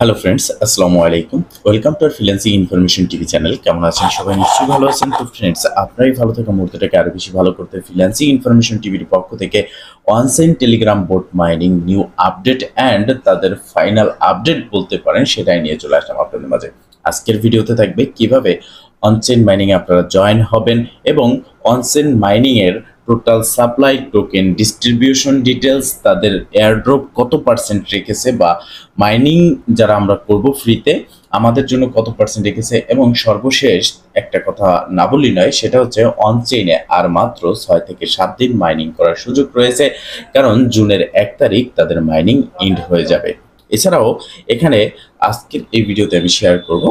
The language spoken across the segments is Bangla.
হ্যালো ফ্রেন্ডস, আসসালামু আলাইকুম। Welcome to our freelancing information TV channel. কেমন আছেন সবাই? নিশ্চয়ই ভালো আছেন। তো ফ্রেন্ডস, আপনারাই ভালো থাকা মুহূর্তটাকে আরো বেশি ভালো করতে ফ্রিল্যান্সিং ইনফরমেশন টিভির পক্ষ থেকে অনসাইন Telegram bot mining new update and তাদের ফাইনাল আপডেট বলতে পারেন, সেটাই নিয়ে চলে আসলাম আপনাদের মাঝে। আজকের ভিডিওতে থাকবে কিভাবে অনচেইন মাইনিং আপনারা জয়েন হবেন এবং অনচেইন মাইনিং এর total supply token distribution details, তাদের এয়ারড্রপ কত পার্সেন্ট রেখেছে বা মাইনিং যারা আমরা করব ফ্রিতে আমাদের জন্য কত পার্সেন্ট রেখেছে, এবং সর্বশেষ একটা কথা না বললেই নয়, সেটা হচ্ছে অনচেইনে আর মাত্র 6 থেকে 7 দিন মাইনিং করার সুযোগ রয়েছে, কারণ জুনের 1 তারিখ তাদের মাইনিং এন্ড হয়ে যাবে। এছাড়াও এখানে আজকের এই ভিডিওতে আমি শেয়ার করব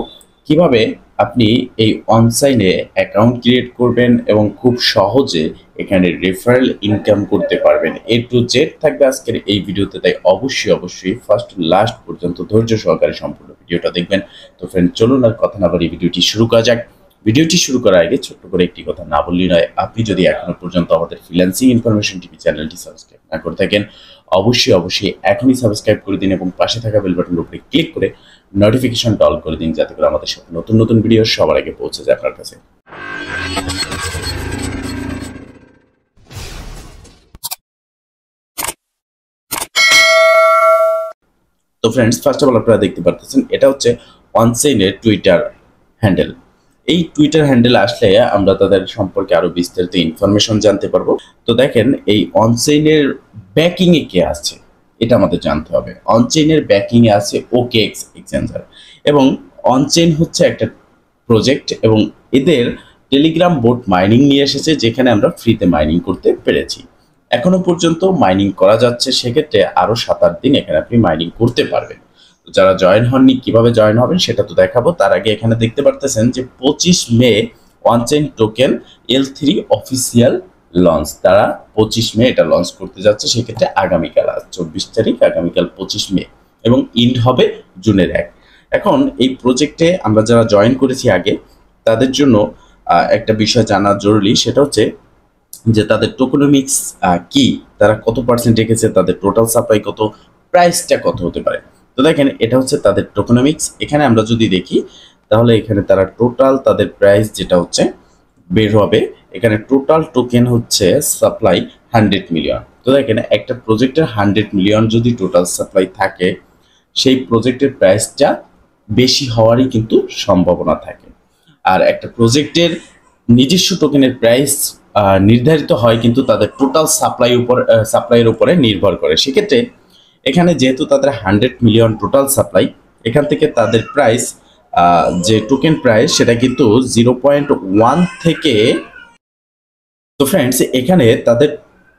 কিভাবে আপনি এই অনসাইনে অ্যাকাউন্ট ক্রিয়েট করবেন এবং খুব সহজে এখানে রেফারেল ইনকাম করতে পারবেন। এ টু জেড থাকবে আজকের এই ভিডিওতে, তাই অবশ্যই ফার্স্ট টু লাস্ট পর্যন্ত ধৈর্য সহকারে সম্পূর্ণ ভিডিওটা দেখবেন। তো ফ্রেন্ড, চলুন আর কথা না বাড়িয়ে ভিডিওটি শুরু করা যাক। ভিডিওটি শুরু করার আগে ছোট্ট করে একটি কথা না বললেই নয়, আপনি যদি এখনো পর্যন্ত আমাদের ফ্রিল্যান্সিং ইনফরমেশন টিভি চ্যানেলটি সাবস্ক্রাইব না করে থাকেন, অবশ্যই এখনই সাবস্ক্রাইব করে দিন এবং পাশে থাকা বেল বাটনের উপরে ক্লিক করে নোটিফিকেশনটা অল করে দিন, যাতে করে আমাদের সাথে নতুন ভিডিও সবার আগে পৌঁছে যায় আপনার কাছে। তো ফ্রেন্ডস, ফার্স্ট অফ অল আপনারা দেখতে পারতেছেন এটা হচ্ছে অনচেইনের টুইটার হ্যান্ডেল। এই টুইটার হ্যান্ডেল আসলে আমরা তাদের সম্পর্কে আরো বিস্তারিত ইনফরমেশন জানতে পারবো। তো দেখেন, এই অনচেইনের ব্যাকিং এ কে আছে এটা আমাদের জানতে হবে। অনচেইনের ব্যাকিং এ আছে ওকেএক্স এক্সচেঞ্জার, এবং অনচেইন হচ্ছে একটা প্রজেক্ট এবং এদের টেলিগ্রাম বোট মাইনিং নিয়ে এসেছে, যেখানে আমরা ফ্রিতে মাইনিং করতে পেরেছি। এখনো পর্যন্ত মাইনিং করা যাচ্ছে, সেক্ষেত্রে আরো 7-8 দিন এখানে আপনি মাইনিং করতে পারবেন। তো যারা জয়েন হননি, কিভাবে জয়েন হবেন সেটা তো দেখাবো। তার আগে এখানে দেখতে পারতেছেন যে 25 May onchain token L3 official launch, তারা 25 মে এটা লঞ্চ করতে যাচ্ছে। সেক্ষেত্রে আগামীকাল 24 তারিখ, আগামীকাল 25 মে, এবং ইন্ড হবে জুনের 1। এখন এই প্রজেক্টে আমরা যারা জয়েন করেছি আগে, তাদের জন্য একটা বিষয় জানা জরুরি, সেটা হচ্ছে যে তাদের টোকেনমিক্স কি, তারা কত পার্সেন্ট রেখেছে, তাদের টোটাল সাপ্লাই কত, প্রাইসটা কত হতে পারে। তো দেখেন, এটা হচ্ছে তাদের টোকেনমিক্স। এখানে আমরা যদি দেখি তাহলে এখানে তারা টোটাল তাদের প্রাইস যেটা হচ্ছে বের হবে। এখানে টোটাল টোকেন হচ্ছে সাপ্লাই 100 মিলিয়ন। তো দেখেন, একটা প্রজেক্টের 100 মিলিয়ন যদি টোটাল সাপ্লাই থাকে, সেই প্রজেক্টের প্রাইসটা বেশি হওয়ারই কিন্তু সম্ভাবনা থাকে। আর একটা প্রজেক্টের নিজস্ব টোকেনের প্রাইস নির্ধারিত হয় কিন্তু তাদের টোটাল সাপ্লাইয়ের উপরে নির্ভর করে। সেক্ষেত্রে এখানে যেহেতু তাদের 100 মিলিয়ন টোটাল সাপ্লাই, এখান থেকে তাদের প্রাইস যে টোকেন প্রাইস সেটা কিন্তু 0.1 থেকে, তো ফ্রেন্ডস এখানে তাদের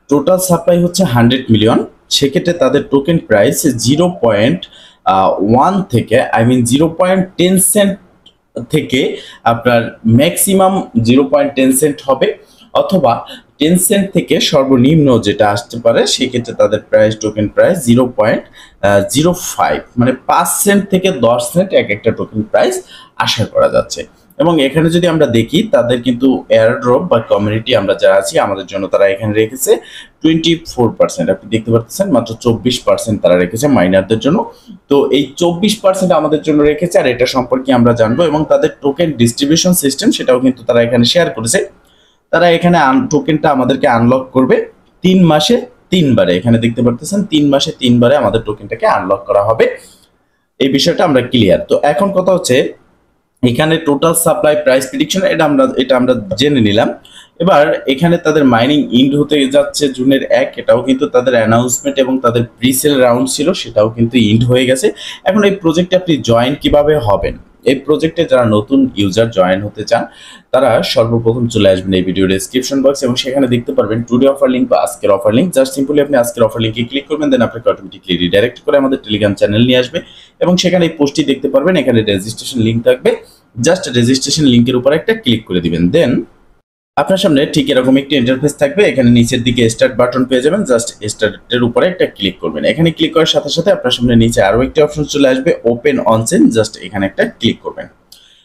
টোটাল সাপ্লাই হচ্ছে 100 মিলিয়ন, সেক্ষেত্রে তাদের টোকেন প্রাইস 0.1 থেকে, 0.10 সেন্ট থেকে আপনার ম্যাক্সিমাম 0.10 সেন্ট হবে, অথবা 10 সেন্ট থেকে সর্বনিম্ন যেটা আসতে পারে, সেক্ষেত্রে তাদের প্রাইস টোকেন প্রাইস 0.05, মানে 5 সেন্ট থেকে 10 সেন্ট এক একটা টোকেন প্রাইস আশা করা যাচ্ছে। এবং এখানে যদি আমরা দেখি, তাদের কিন্তু এয়ারড্রপ বা কমিউনিটি আমরা যারা আছি আমাদের জন্য তারা এখানে রেখেছে 24%। আপনি দেখতে পাচ্ছেন মাত্র 24% তারা রেখেছে মাইনারদের জন্য। তো এই 24% আমাদের জন্য রেখেছে, আর এটা সম্পর্কে আমরা জানবো। এবং তাদের টোকেন ডিস্ট্রিবিউশন সিস্টেম সেটাও কিন্তু তারা এখানে শেয়ার করেছে। তারা এখানে টোকেনটা আমাদেরকে আনলক করবে 3 মাসে 3 বারে। এখানে দেখতে পাচ্ছেন 3 মাসে 3 বারে আমাদের টোকেনটাকে আনলক করা হবে। এই বিষয়টা আমরা ক্লিয়ার। তো এখন কথা হচ্ছে, এখানে টোটাল সাপ্লাই প্রাইস প্রেডিকশন এটা আমরা জেনে নিলাম। এবার এখানে তাদের মাইনিং ইন্ড হতে যাচ্ছে জুনের 1, এটাও কিন্তু তাদের অ্যানাউন্সমেন্ট এবং তাদের প্রিসেল রাউন্ড ছিল, সেটাও কিন্তু ইন্ড হয়ে গেছে। এখন এই প্রজেক্টে আপনি জয়েন কিভাবে হবেন, এই প্রজেক্টে যারা নতুন ইউজার জয়েন হতে চান তারা সর্বপ্রথম চলে আসবেন এই ভিডিও ডেসক্রিপশন বক্স, এবং সেখানে দেখতে পারবেন টুডে অফার লিঙ্ক বা আজকের অফার লিঙ্ক। জাস্ট সিম্পলি আপনি আজকের অফার লিঙ্কে ক্লিক করবেন, দেন আপনাকে অটোমেটিকলি রিডাইরেক্ট করে আমাদের টেলিগ্রাম চ্যানেল নিয়ে আসবে, এবং সেখানে এই পোস্টটি দেখতে পারবেন। এখানে রেজিস্ট্রেশন লিঙ্ক থাকবে, জাস্ট রেজিস্ট্রেশন লিঙ্কের উপর একটা ক্লিক করে দিবেন। দেন আপনার সামনে ঠিক এরকম একটি ইন্টারফেস থাকবে। এখানে নিচের দিকে স্টার্ট বাটন পেয়ে যাবেন, জাস্ট স্টার্টের উপরে একটা ক্লিক করবেন। এখানে ক্লিক করার সাথে সাথে আপনার সামনে নিচে আরো একটি অপশন চলে আসবে, ওপেন অনচেইন। জাস্ট এখানে একটা ক্লিক করবেন।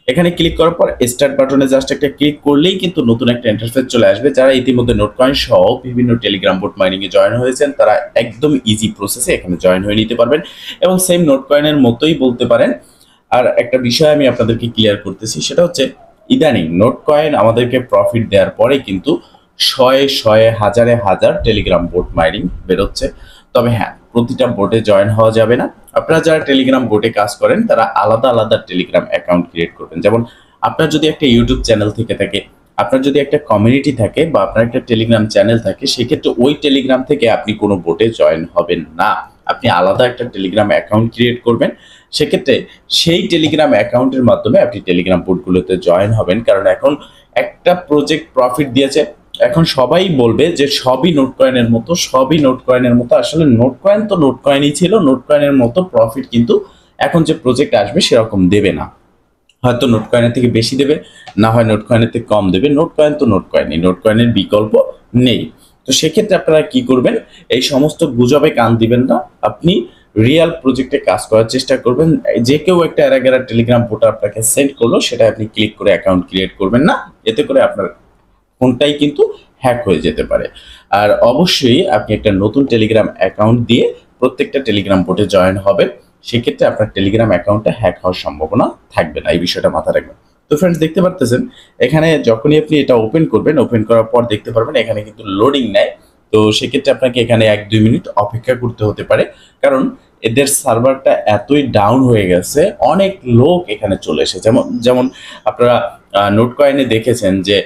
এখানে ক্লিক করার পর স্টার্ট বাটনে জাস্ট একটা ক্লিক করলেই কিন্তু নতুন একটা ইন্টারফেস চলে আসবে। যারা ইতিমধ্যে নোটকয়েন সহ বিভিন্ন টেলিগ্রাম বোট মাইনিং এ জয়েন হয়েছেন তারা একদম ইজি প্রসেসে এখানে জয়েন হয়ে নিতে পারবেন এবং সেম নোটকয়েনের মতোই বলতে পারেন। আর একটা বিষয় আমি আপনাদেরকে ক্লিয়ার করতেছি, সেটা হচ্ছে ইদানিং নোটকয়েন আমাদেরকে প্রফিট দেওয়ার পরে কিন্তু শয়ে শয়ে হাজারে হাজার টেলিগ্রাম বোট মাইনিং বেরোচ্ছে। তবে হ্যাঁ, প্রতিটা বোটে জয়েন হওয়া যাবে না। আপনারা যারা টেলিগ্রাম বোটে কাজ করেন তারা আলাদা আলাদা টেলিগ্রাম অ্যাকাউন্ট ক্রিয়েট করবেন। যেমন আপনার যদি একটা ইউটিউব চ্যানেল থেকে থাকে, আপনার যদি একটা কমিউনিটি থাকে বা আপনার একটা টেলিগ্রাম চ্যানেল থাকে, সেক্ষেত্রে ওই টেলিগ্রাম থেকে আপনি কোনো বোটে জয়েন হবেন না। আপনি আলাদা একটা টেলিগ্রাম অ্যাকাউন্ট ক্রিয়েট করবেন। সেক্ষেত্রে সেই টেলিগ্রাম অ্যাকাউন্টের মাধ্যমে আপনি টেলিগ্রাম বোটগুলোতে জয়েন হবেন। কারণ এখন একটা প্রজেক্ট প্রফিট দিয়েছে, এখন সবাই বলবে যে সবই নোটকয়েনের মতো, সবই নোটকয়েনের মতো। আসলে নোটকয়েন তো নোটকয়েনই ছিল, নোটকয়েনের মতো প্রফিট কিন্তু এখন যে প্রজেক্ট আসবে সেরকম দেবে না। হয়তো নোটকয়েনের থেকে বেশি দেবে, না হয় নোটকয়েনের থেকে কম দেবে। নোটকয়েন তো নোটকয়েনই, নোটকয়েনের বিকল্প নেই। তো সেক্ষেত্রে আপনারা কি করবেন, এই সমস্ত গুজবে কান দিবেন না, আপনি রিয়েল প্রজেক্টে কাজ করার চেষ্টা করবেন। যে কেউ একটা এরাগেরা টেলিগ্রাম পোর্টাল আপনাকে সেন্ড করলো, সেটা আপনি ক্লিক করে অ্যাকাউন্ট ক্রিয়েট করবেন না, এতে করে আপনার ফোনটাই কিন্তু হ্যাক হয়ে যেতে পারে। আর অবশ্যই আপনি একটা নতুন টেলিগ্রাম অ্যাকাউন্ট দিয়ে প্রত্যেকটা টেলিগ্রাম বোটে জয়েন হবেন। সেক্ষেত্রে আপনার টেলিগ্রাম অ্যাকাউন্টটা হ্যাক হওয়ার সম্ভাবনা থাকবে না, এই বিষয়টা মাথায় রাখবেন। তো ফ্রেন্ডস, দেখতে পারতেছেন এখানে যখনই আপনি এটা ওপেন করবেন, ওপেন করার পর দেখতে পারবেন এখানে কিন্তু লোডিং নেয়। তো সেক্ষেত্রে আপনাকে এখানে 1-2 মিনিট অপেক্ষা করতে হতে পারে, কারণ এদের সার্ভারটা এতই ডাউন হয়ে গেছে, অনেক লোক এখানে চলে এসেছে। যেমন যেমন আপনারা নোটকয়েনে দেখেছেন যে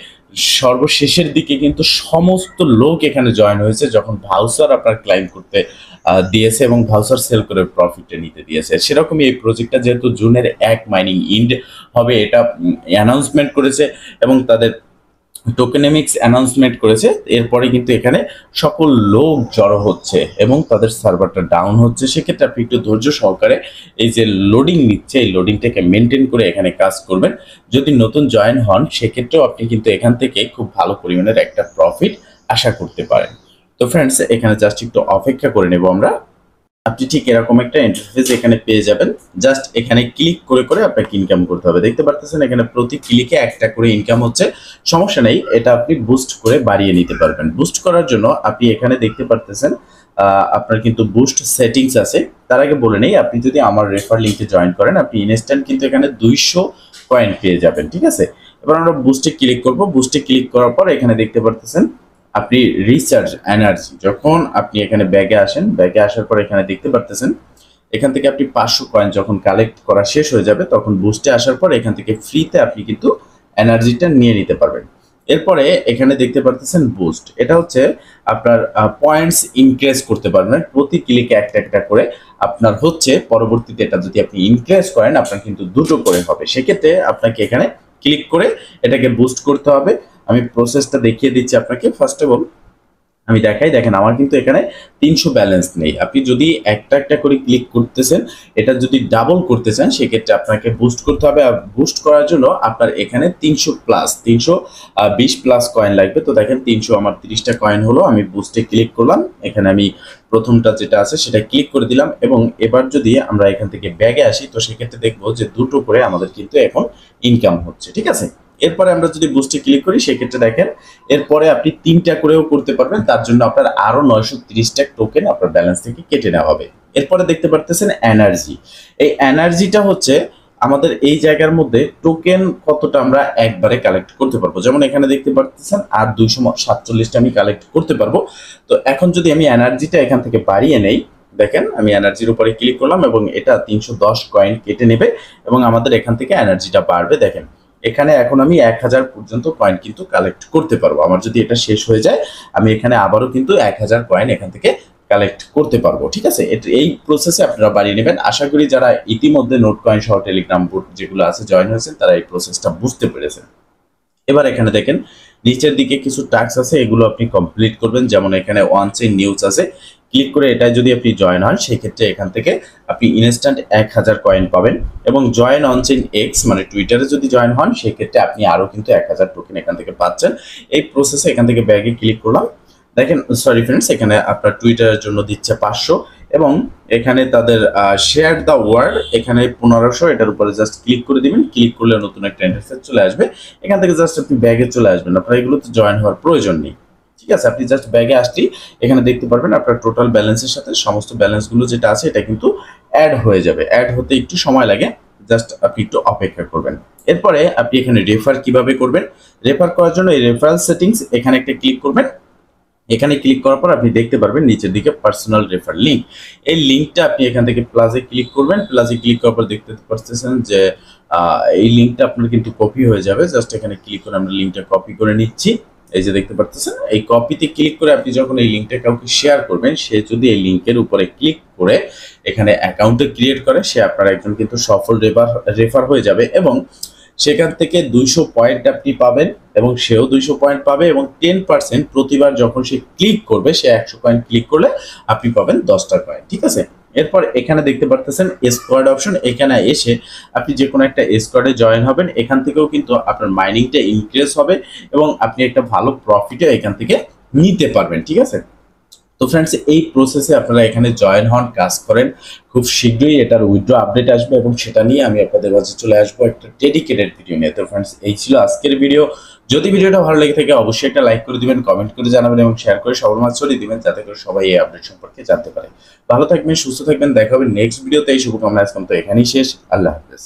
সর্বশেষের দিকে কিন্তু সমস্ত লোক এখানে জয়েন হয়েছে যখন ভাউচার আপনার ক্লাইম করতে দিয়েছে এবং ভাউচার সেল করে প্রফিটে নিতে দিয়েছে। সেরকমই এই প্রজেক্টটা যেহেতু জুনের 1 মাইনিং ইন্ড হবে, এটা অ্যানাউন্সমেন্ট করেছে এবং তাদের টোকেনেমিক্স অ্যানাউন্সমেন্ট করেছে। এরপরে কিন্তু এখানে সকল লোক জড়ো হচ্ছে এবং তাদের সার্ভারটা ডাউন হচ্ছে। সেক্ষেত্রে আপনি একটু ধৈর্য সহকারে এই যে লোডিং নিচ্ছে, এই লোডিংটাকে মেনটেন করে এখানে কাজ করবেন। যদি নতুন জয়েন হন, সেক্ষেত্রেও আপনি কিন্তু এখান থেকে খুব ভালো পরিমাণের একটা প্রফিট আশা করতে পারেন। তো ফ্রেন্ডস, এখানে জাস্ট একটু অপেক্ষা করে নেব আমরা। আপনি ঠিক এরকম একটা ইন্টারফেস এখানে পেয়ে যাবেন। জাস্ট এখানে ক্লিক করে করে আপনাকে ইনকাম করতে হবে। দেখতে পারতেছেন এখানে প্রতি ক্লিকে একটা করে ইনকাম হচ্ছে। সমস্যা নেই, এটা আপনি বুস্ট করে বাড়িয়ে নিতে পারবেন। বুস্ট করার জন্য আপনি এখানে দেখতে পারতেছেন আপনার কিন্তু বুস্ট সেটিংস আছে। তার আগে বলে নেই, আপনি যদি আমার রেফার লিঙ্কে জয়েন করেন, আপনি ইনস্ট্যান্ট কিন্তু এখানে 200 কয়েন পেয়ে যাবেন। ঠিক আছে, এবার আমরা বুস্টে ক্লিক করব। বুস্টে ক্লিক করার পর এখানে দেখতে পারতেছেন আপনি রিচার্জ এনার্জি, যখন আপনি এখানে ব্যাগে আসেন, ব্যাগে আসার পর এখানে দেখতে পারতেছেন এখান থেকে আপনি 500 কয়েন যখন কালেক্ট করা শেষ হয়ে যাবে, তখন বুস্টে আসার পর এখান থেকে ফ্রিতে আপনি কিন্তু এনার্জিটা নিয়ে নিতে পারবেন। এরপরে এখানে দেখতে পারতেছেন বুস্ট, এটা হচ্ছে আপনার পয়েন্টস ইনক্রিজ করতে পারবেন প্রতি ক্লিকে একটা একটা করে আপনার হচ্ছে। পরবর্তীতে এটা যদি আপনি ইনক্রিজ করেন, আপনার কিন্তু 2টো করে হবে। সেক্ষেত্রে আপনাকে এখানে ক্লিক করে এটাকে বুস্ট করতে হবে। আমি প্রসেসটা দেখিয়ে দিচ্ছি আপনাকে। ফার্স্ট অফ অল আমি দেখাই, দেখেন আমার কিন্তু এখানে 300 ব্যালেন্স নেই। আপনি যদি একটা একটা করে ক্লিক করতেছেন, এটা যদি ডাবল করতে চান, সেক্ষেত্রে আপনাকে বুস্ট করতে হবে। আর বুস্ট করার জন্য আপনার এখানে 320 প্লাস কয়েন লাগবে। তো দেখেন 300, আমার 30টা কয়েন হলো। আমি বুস্টে ক্লিক করলাম, এখানে আমি প্রথমটা যেটা আছে সেটা ক্লিক করে দিলাম এবং এবার যদি আমরা এখান থেকে ব্যাগে আসি, তো সেক্ষেত্রে দেখবো যে 2টো করে আমাদের কিন্তু এখন ইনকাম হচ্ছে। ঠিক আছে, এরপরে আমরা যদি বুস্টে ক্লিক করি, সেক্ষেত্রে দেখেন এরপরে আপনি 3টা করেও করতে পারবেন। তার জন্য আপনার আরো 930টা টোকেন আপনার ব্যালেন্স থেকে কেটে নেওয়া হবে। এরপরে দেখতে পারতেছেন এনার্জি। এই এনার্জিটা হচ্ছে আমাদের এই জায়গার মধ্যে টোকেন কতটা আমরা একবারে কালেক্ট করতে পারবো। যেমন এখানে দেখতে পারতেছেন আর 247টা আমি কালেক্ট করতে পারবো। তো এখন যদি আমি এনার্জিটা এখান থেকে বাড়িয়ে নেই, দেখেন আমি এনার্জির উপরে ক্লিক করলাম এবং এটা 310 কয়েন কেটে নেবে এবং আমাদের এখান থেকে এনার্জিটা বাড়বে। দেখেন এখানে এখন আমি 1000 পর্যন্ত কয়েন কিন্তু কালেক্ট করতে পারবো। আমার যদি এটা শেষ হয়ে যায়, আমি এখানে আবারও কিন্তু 1000 কয়েন এখান থেকে কালেক্ট করতে পারবো। ঠিক আছে, এই প্রসেসে আপনারা বাড়িয়ে নেবেন। আশা করি যারা ইতিমধ্যে নোটকয়েন সহ টেলিগ্রাম বোট যেগুলো আছে জয়েন হয়েছেন, তারা এই প্রসেসটা বুঝতে পেরেছেন। এবার এখানে দেখেন নিচের দিকে কিছু টাস্ক আছে, এগুলো আপনি কমপ্লিট করবেন। যেমন এখানে ওয়ান চেইন নিউজ আছে, ক্লিক করে এটা যদি আপনি জয়েন হন, সেক্ষেত্রে এখান থেকে আপনি ইনস্ট্যান্ট 1000 কয়েন পাবেন। এবং জয়েন অন চেইন এক্স মানে টুইটারে যদি জয়েন হন, সেক্ষেত্রে আপনি আরও কিন্তু 1000 টোকেন এখান থেকে পাচ্ছেন। এই প্রসেসে এখান থেকে ব্যাগে ক্লিক করলাম। দেখেন সরি ফ্রেন্ডস, এখানে আপনার টুইটারের জন্য দিচ্ছে 500, এবং এখানে তাদের শেয়ার দ্য ওয়ার্ড এখানে 1500, এটার উপরে জাস্ট ক্লিক করে দিবেন। ক্লিক করলে নতুন একটা ইন্টারফেস চলে আসবে। এখান থেকে জাস্ট আপনি ব্যাগে চলে আসবেন, আপনার এগুলোতে জয়েন হওয়ার প্রয়োজন নেই। ঠিক আছে, আপনি জাস্ট ব্যাগে আসলেই এখানে দেখতে পারবেন আপনার টোটাল ব্যালেন্সের সাথে সমস্ত ব্যালেন্সগুলো যেটা আছে এটা কিন্তু অ্যাড হয়ে যাবে। অ্যাড হতে একটু সময় লাগে, জাস্ট আপনি একটু অপেক্ষা করবেন। এরপরে আপনি এখানে রেফার কিভাবে করবেন, রেফার করার জন্য এই রেফারেল সেটিংস এখানে একটা ক্লিক করবেন। এখানে ক্লিক করার পর আপনি দেখতে পারবেন নিচের দিকে পার্সোনাল রেফার লিঙ্ক। এই লিঙ্কটা আপনি এখান থেকে প্লাসে ক্লিক করবেন। প্লাসে ক্লিক করার পর দেখতে পাচ্ছেন যে এই লিঙ্কটা আপনার কিন্তু কপি হয়ে যাবে। জাস্ট এখানে ক্লিক করে আমরা লিঙ্কটা কপি করে নিচ্ছি। এই যে দেখতে পাচ্ছেন, এই কপিতে ক্লিক করে আপনি যখন এই লিঙ্কটা কাউকে শেয়ার করবেন, সে যদি এই লিঙ্কের উপরে ক্লিক করে এখানে অ্যাকাউন্টে ক্রিয়েট করে, সে আপনার একজন কিন্তু সফল রেফার হয়ে যাবে এবং সেখান থেকে 200 পয়েন্ট আপনি পাবেন এবং সেও 200 পয়েন্ট পাবে এবং 10% প্রতিবার যখন সে ক্লিক করবে, সে 100 পয়েন্ট ক্লিক করলে আপনি পাবেন 10টা কয়েন। ঠিক আছে, এরপর এখানে দেখতে পারতেছেন স্কোয়াড অপশন। এখানে এসে আপনি যে কোনো একটা স্কোয়াডে জয়েন হবেন। এখান থেকেও কিন্তু আপনার মাইনিংটা ইনক্রিজ হবে এবং আপনি একটা ভালো প্রফিটও এখান থেকে নিতে পারবেন। ঠিক আছে, তো ফ্রেন্ডস এই প্রসেসে আপনারা এখানে জয়েন হন, কাজ করেন। খুব শীঘ্রই এটার উইথড্র আপডেট আসবে এবং সেটা নিয়ে আমি আপনাদের কাছে চলে আসবো একটা ডেডিকেটেড ভিডিও নিয়ে। তো ফ্রেন্ডস এই ছিল আজকের ভিডিও। যদি ভিডিওটা ভালো লেগে থাকে অবশ্যই একটা লাইক করে দিবেন, কমেন্ট করে জানাবেন এবং শেয়ার করে সবার মাঝে ছড়িয়ে দিবেন, যাতে করে সবাই এই আপডেট সম্পর্কে জানতে পারে। ভালো থাকবেন, সুস্থ থাকবেন, দেখা হবে নেক্সট ভিডিওতে। এই শুভকামনা আজকে তো এখানেই শেষ। আল্লাহ হাফেজ।